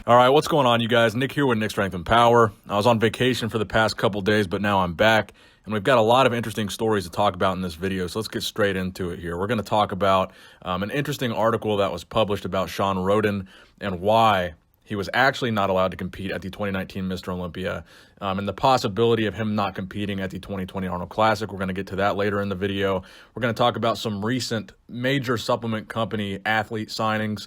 All right, what's going on, you guys? Nick here with Nick Strength and Power. I was on vacation for the past couple days, but now I'm back, and we've got a lot of interesting stories to talk about in this video, so let's get straight into it here. We're going to talk about an interesting article that was published about Shawn Rhoden and why he was actually not allowed to compete at the 2019 Mr. Olympia, and the possibility of him not competing at the 2020 Arnold Classic. We're going to get to that later in the video. We're going to talk about some recent major supplement company athlete signings.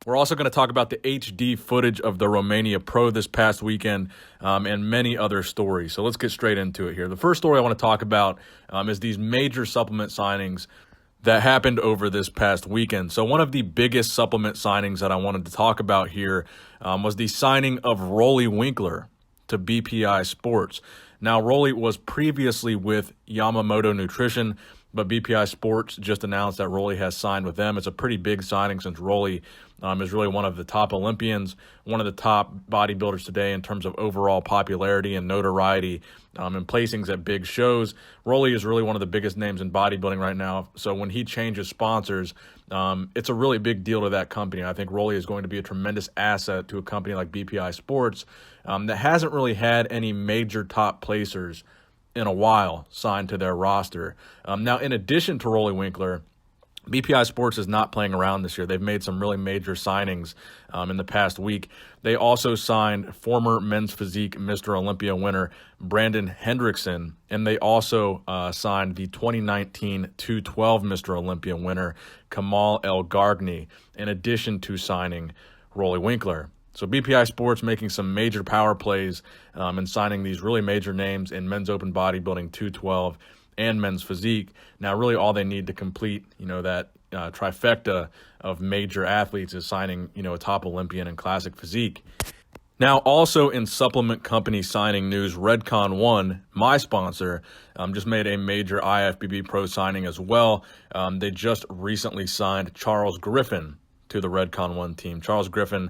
We're also going to talk about the HD footage of the Romania Pro this past weekend and many other stories. So let's get straight into it here. The first story I want to talk about is these major supplement signings that happened over this past weekend. So one of the biggest supplement signings that I wanted to talk about here was the signing of Roelly Winklaar to BPI Sports. Now, Roelly was previously with Yamamoto Nutrition, but BPI Sports just announced that Roelly has signed with them. It's a pretty big signing since Roelly is really one of the top Olympians, one of the top bodybuilders today in terms of overall popularity and notoriety and placings at big shows. Roelly is really one of the biggest names in bodybuilding right now. So when he changes sponsors, it's a really big deal to that company. I think Roelly is going to be a tremendous asset to a company like BPI Sports that hasn't really had any major top placers in a while signed to their roster. Now, in addition to Roelly Winklaar, BPI Sports is not playing around this year. They've made some really major signings in the past week. They also signed former men's physique Mr. Olympia winner Brandon Hendrickson, and they also signed the 2019 212 Mr. Olympia winner Kamal El Gargni, in addition to signing Roelly Winklaar. So BPI Sports making some major power plays and signing these really major names in men's open bodybuilding 212 and men's physique. Now, really all they need to complete, that trifecta of major athletes is signing, a top Olympian in classic physique. Now, also in supplement company signing news, Redcon 1, my sponsor, just made a major IFBB Pro signing as well. They just recently signed Charles Griffin to the Redcon 1 team. Charles Griffin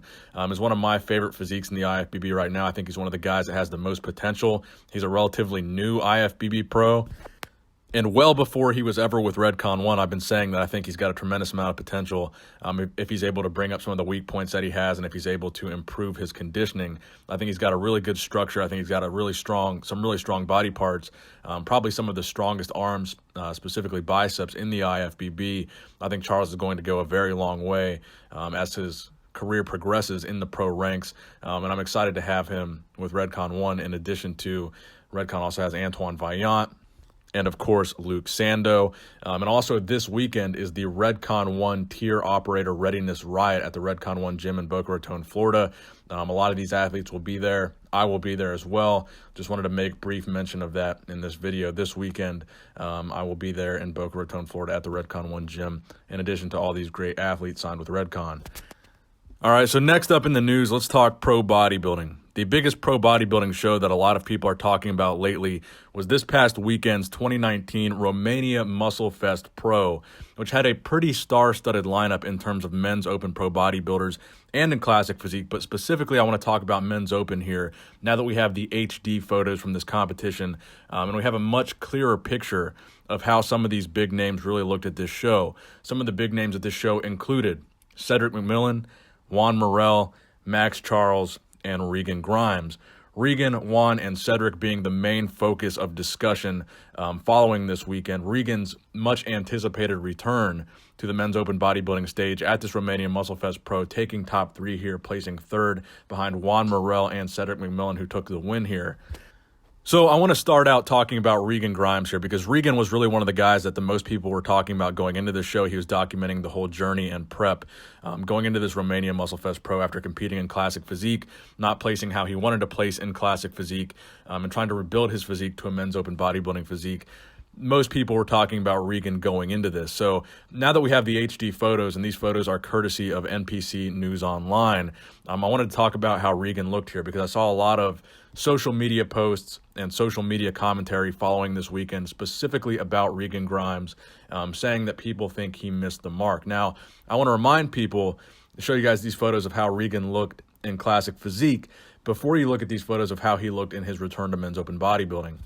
is one of my favorite physiques in the IFBB right now. I think he's one of the guys that has the most potential. He's a relatively new IFBB Pro. And well before he was ever with Redcon 1, I've been saying that I think he's got a tremendous amount of potential if he's able to bring up some of the weak points that he has and if he's able to improve his conditioning. I think he's got a really good structure. I think he's got some really strong body parts, probably some of the strongest arms, specifically biceps in the IFBB. I think Charles is going to go a very long way as his career progresses in the pro ranks, and I'm excited to have him with Redcon 1. In addition to, Redcon also has Antoine Vaillant, and of course, Luke Sando. And also this weekend is the Redcon 1 tier operator readiness riot at the Redcon 1 gym in Boca Raton, Florida. A lot of these athletes will be there. I will be there as well. Just wanted to make brief mention of that in this video. This weekend, I will be there in Boca Raton, Florida at the Redcon 1 gym, in addition to all these great athletes signed with Redcon. All right, so next up in the news, let's talk pro bodybuilding. The biggest pro bodybuilding show that a lot of people are talking about lately was this past weekend's 2019 Romania Muscle Fest Pro, which had a pretty star-studded lineup in terms of men's open pro bodybuilders and in classic physique. But specifically, I want to talk about men's open here now that we have the HD photos from this competition, and we have a much clearer picture of how some of these big names really looked at this show. Some of the big names at this show included Cedric McMillan, Juan Morel, Max Charles, and Regan Grimes. Regan, Juan, and Cedric being the main focus of discussion following this weekend. Regan's much anticipated return to the men's open bodybuilding stage at this Romania Muscle Fest Pro, taking top 3 here, placing third behind Juan Morel and Cedric McMillan, who took the win here. So I want to start out talking about Regan Grimes here, because Regan was really one of the guys that the most people were talking about going into this show. He was documenting the whole journey and prep going into this Romania Muscle Fest Pro after competing in classic physique, not placing how he wanted to place in classic physique, and trying to rebuild his physique to a men's open bodybuilding physique. Most people were talking about Regan going into this. So now that we have the HD photos, and these photos are courtesy of NPC News Online, I wanted to talk about how Regan looked here, because I saw a lot of social media posts and social media commentary following this weekend, specifically about Regan Grimes, saying that people think he missed the mark. Now, I want to remind people, show you guys these photos of how Regan looked in classic physique before you look at these photos of how he looked in his return to men's open bodybuilding.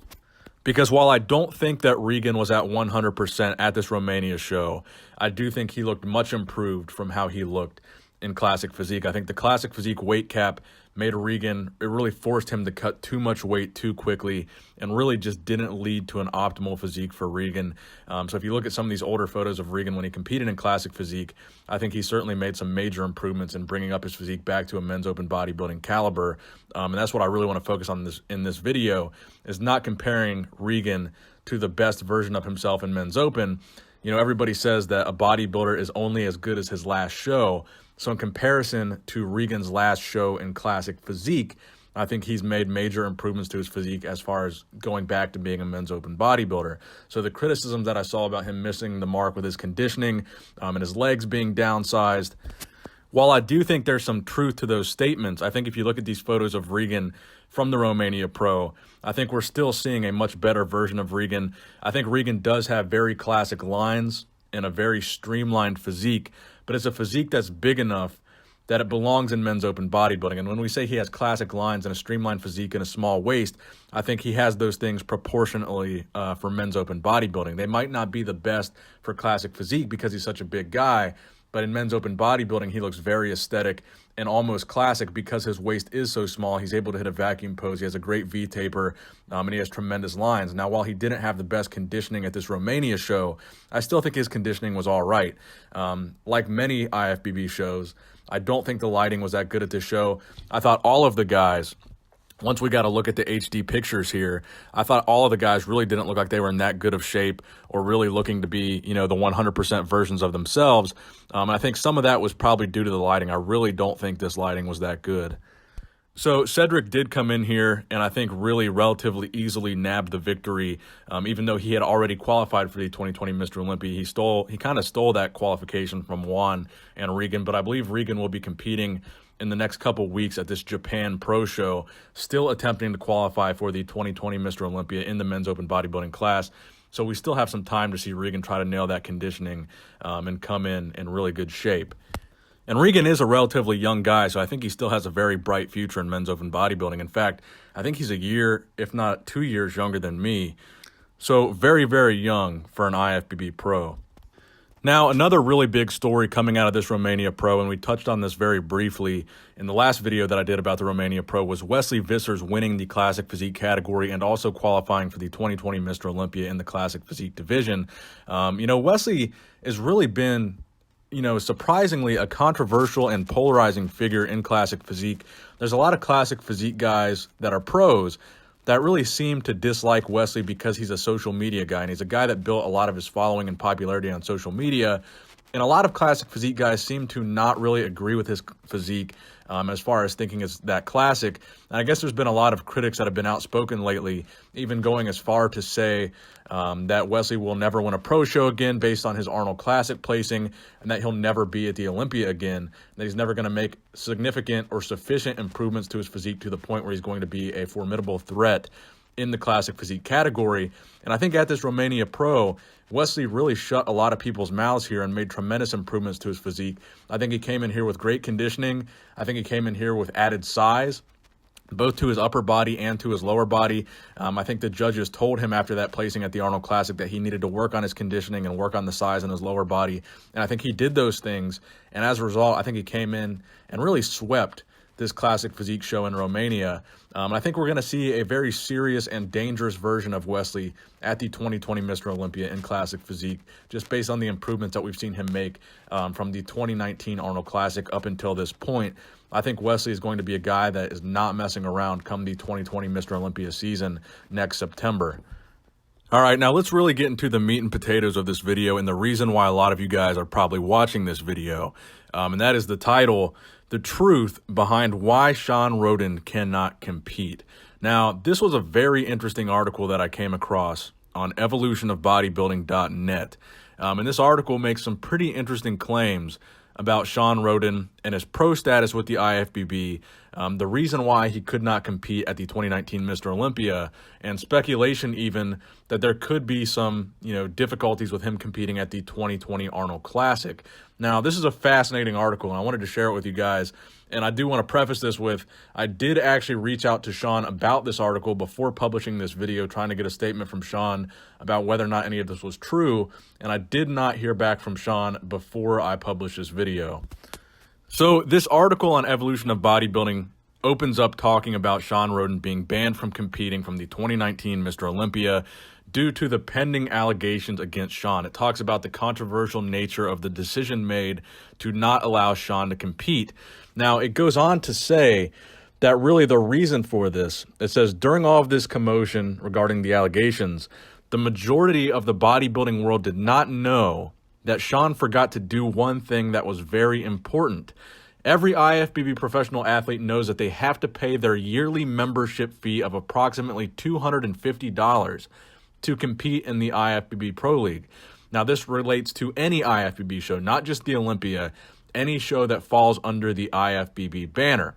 Because while I don't think that Regan was at 100% at this Romania show, I do think he looked much improved from how he looked in classic physique. I think the classic physique weight cap made Regan, it really forced him to cut too much weight too quickly and really just didn't lead to an optimal physique for Regan. So if you look at some of these older photos of Regan when he competed in classic physique, I think he certainly made some major improvements in bringing up his physique back to a men's open bodybuilding caliber. And that's what I really want to focus on in this video, is not comparing Regan to the best version of himself in men's open. You know, everybody says that a bodybuilder is only as good as his last show. So in comparison to Regan's last show in classic physique, I think he's made major improvements to his physique as far as going back to being a men's open bodybuilder. So the criticisms that I saw about him missing the mark with his conditioning and his legs being downsized, while I do think there's some truth to those statements, I think if you look at these photos of Regan from the Romania Pro, I think we're still seeing a much better version of Regan. I think Regan does have very classic lines and a very streamlined physique, but it's a physique that's big enough that it belongs in men's open bodybuilding. And when we say he has classic lines and a streamlined physique and a small waist, I think he has those things proportionately for men's open bodybuilding. They might not be the best for classic physique because he's such a big guy, but in men's open bodybuilding, he looks very aesthetic and almost classic because his waist is so small. He's able to hit a vacuum pose. He has a great V-taper, and he has tremendous lines. Now, while he didn't have the best conditioning at this Romania show, I still think his conditioning was all right. Like many IFBB shows, I don't think the lighting was that good at this show. I thought all of the guys, once we got to look at the HD pictures here, I thought all of the guys really didn't look like they were in that good of shape or really looking to be, you know, the 100% versions of themselves. And I think some of that was probably due to the lighting. I really don't think this lighting was that good. So Cedric did come in here and I think really relatively easily nabbed the victory. Even though he had already qualified for the 2020 Mr. Olympia, he kind of stole that qualification from Juan and Regan, but I believe Regan will be competing in the next couple weeks at this Japan Pro Show, still attempting to qualify for the 2020 Mr. Olympia in the men's open bodybuilding class. So we still have some time to see Regan try to nail that conditioning and come in really good shape. And Regan is a relatively young guy, so I think he still has a very bright future in men's open bodybuilding. In fact, I think he's a year, if not 2 years younger than me. So very, very young for an IFBB pro. Now, another really big story coming out of this Romania Pro, and we touched on this very briefly in the last video that I did about the Romania Pro, was Wesley Vissers winning the Classic Physique category and also qualifying for the 2020 Mr. Olympia in the Classic Physique division. Wesley has really been, surprisingly a controversial and polarizing figure in Classic Physique. There's a lot of Classic Physique guys that are pros that really seem to dislike Wesley because he's a social media guy, and he's a guy that built a lot of his following and popularity on social media. And a lot of Classic Physique guys seem to not really agree with his physique as far as thinking it's that classic. And I guess there's been a lot of critics that have been outspoken lately, even going as far to say that Wesley will never win a pro show again based on his Arnold Classic placing, and that he'll never be at the Olympia again, that he's never going to make significant or sufficient improvements to his physique to the point where he's going to be a formidable threat in the Classic Physique category. And I think at this Romania Pro, Wesley really shut a lot of people's mouths here and made tremendous improvements to his physique. I think he came in here with great conditioning. I think he came in here with added size, both to his upper body and to his lower body. I think the judges told him after that placing at the Arnold Classic that he needed to work on his conditioning and work on the size in his lower body. And I think he did those things. And as a result, I think he came in and really swept this Classic Physique show in Romania. I think we're going to see a very serious and dangerous version of Wesley at the 2020 Mr. Olympia in Classic Physique, just based on the improvements that we've seen him make from the 2019 Arnold Classic up until this point. I think Wesley is going to be a guy that is not messing around come the 2020 Mr. Olympia season next September. All right, now let's really get into the meat and potatoes of this video and the reason why a lot of you guys are probably watching this video, and that is the title, The Truth Behind Why Shawn Rhoden Cannot Compete. Now, this was a very interesting article that I came across on evolutionofbodybuilding.net, and this article makes some pretty interesting claims about Shawn Rhoden and his pro status with the IFBB, the reason why he could not compete at the 2019 Mr. Olympia, and speculation even that there could be some, difficulties with him competing at the 2020 Arnold Classic. Now, this is a fascinating article, and I wanted to share it with you guys. And I do want to preface this with, I did actually reach out to Shawn about this article before publishing this video, trying to get a statement from Shawn about whether or not any of this was true. And I did not hear back from Shawn before I published this video. So this article on evolution of bodybuilding opens up talking about Shawn Rhoden being banned from competing from the 2019 Mr. Olympia due to the pending allegations against Shawn. It talks about the controversial nature of the decision made to not allow Shawn to compete. Now, it goes on to say that really the reason for this, it says, during all of this commotion regarding the allegations, the majority of the bodybuilding world did not know that Shawn forgot to do one thing that was very important. Every IFBB professional athlete knows that they have to pay their yearly membership fee of approximately $250 to compete in the IFBB Pro League. Now, this relates to any IFBB show, not just the Olympia, any show that falls under the IFBB banner.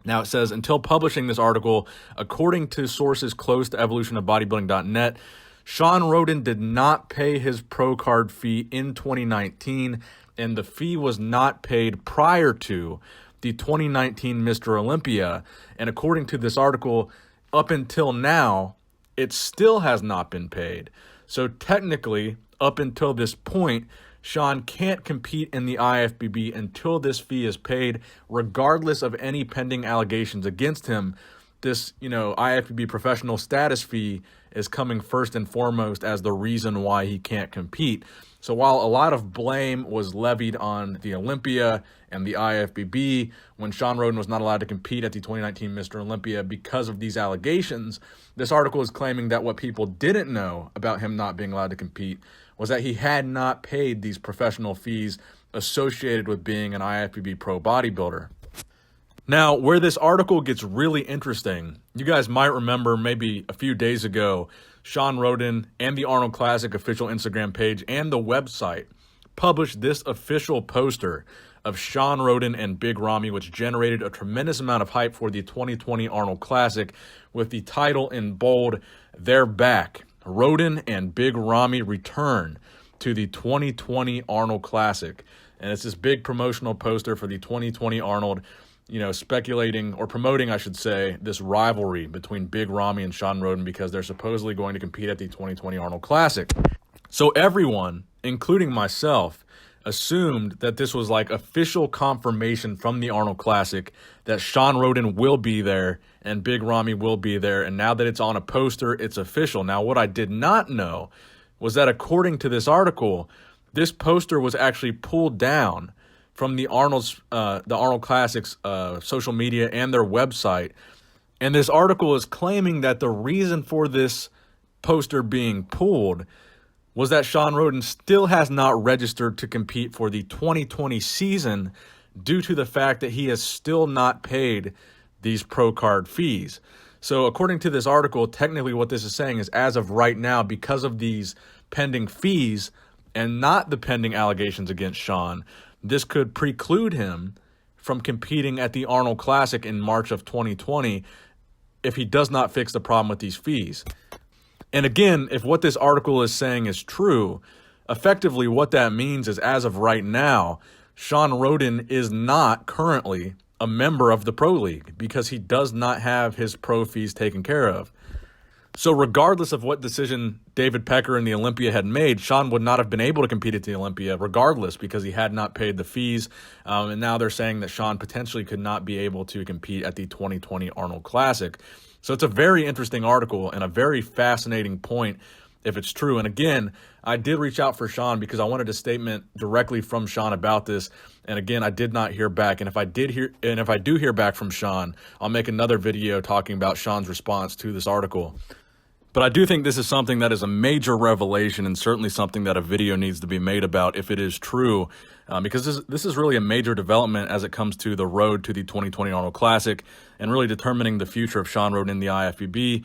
Now, it says, until publishing this article, according to sources close to evolutionofbodybuilding.net, Shawn Rhoden did not pay his pro card fee in 2019, and the fee was not paid prior to the 2019 Mr. Olympia. And according to this article, up until now, it still has not been paid. So technically, up until this point, Shawn can't compete in the IFBB until this fee is paid, regardless of any pending allegations against him. This, IFBB professional status fee is coming first and foremost as the reason why he can't compete. So while a lot of blame was levied on the Olympia and the IFBB when Shawn Rhoden was not allowed to compete at the 2019 Mr. Olympia because of these allegations, this article is claiming that what people didn't know about him not being allowed to compete was that he had not paid these professional fees associated with being an IFBB pro bodybuilder. Now, where this article gets really interesting, you guys might remember maybe a few days ago, Shawn Rhoden and the Arnold Classic official Instagram page and the website published this official poster of Shawn Rhoden and Big Ramy, which generated a tremendous amount of hype for the 2020 Arnold Classic, with the title in bold, "They're back. Rhoden and Big Ramy return to the 2020 Arnold Classic." And it's this big promotional poster for the 2020 Arnold, speculating or promoting, I should say, this rivalry between Big Ramy and Shawn Rhoden because they're supposedly going to compete at the 2020 Arnold Classic. So everyone, including myself, assumed that this was like official confirmation from the Arnold Classic that Shawn Rhoden will be there and Big Ramy will be there. And now that it's on a poster, it's official. Now, what I did not know was that according to this article, this poster was actually pulled down from the Arnold Classic's social media and their website. And this article is claiming that the reason for this poster being pulled was that Shawn Rhoden still has not registered to compete for the 2020 season due to the fact that he has still not paid these pro card fees. So according to this article, technically what this is saying is as of right now, because of these pending fees and not the pending allegations against Shawn, this could preclude him from competing at the Arnold Classic in March of 2020 if he does not fix the problem with these fees. And again, if what this article is saying is true, effectively what that means is as of right now, Shawn Rhoden is not currently a member of the Pro League because he does not have his pro fees taken care of. So regardless of what decision David Pecker and the Olympia had made, Shawn would not have been able to compete at the Olympia regardless because he had not paid the fees. And now they're saying that Shawn potentially could not be able to compete at the 2020 Arnold Classic. So it's a very interesting article and a very fascinating point if it's true. And again, I did reach out for Shawn because I wanted a statement directly from Shawn about this. And again, I did not hear back. And if I do hear back from Shawn, I'll make another video talking about Shawn's response to this article. But I do think this is something that is a major revelation and certainly something that a video needs to be made about if it is true, because this is really a major development as it comes to the road to the 2020 Arnold Classic and really determining the future of Shawn Rhoden in the IFBB.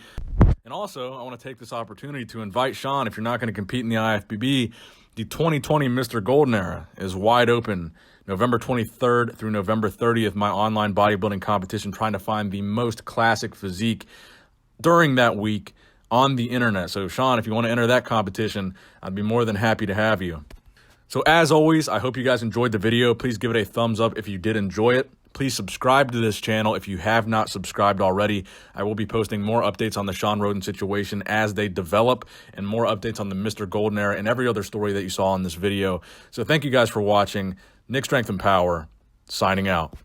And also, I want to take this opportunity to invite Shawn, if you're not going to compete in the IFBB, the 2020 Mr. Golden Era is wide open. November 23rd through November 30th, my online bodybuilding competition trying to find the most classic physique during that week on the internet. So Shawn, if you want to enter that competition, I'd be more than happy to have you. So as always, I hope you guys enjoyed the video. Please give it a thumbs up if you did enjoy it. Please subscribe to this channel if you have not subscribed already. I will be posting more updates on the Shawn Rhoden situation as they develop and more updates on the Mr. Golden Era and every other story that you saw in this video. So thank you guys for watching. Nick Strength and Power. signing out.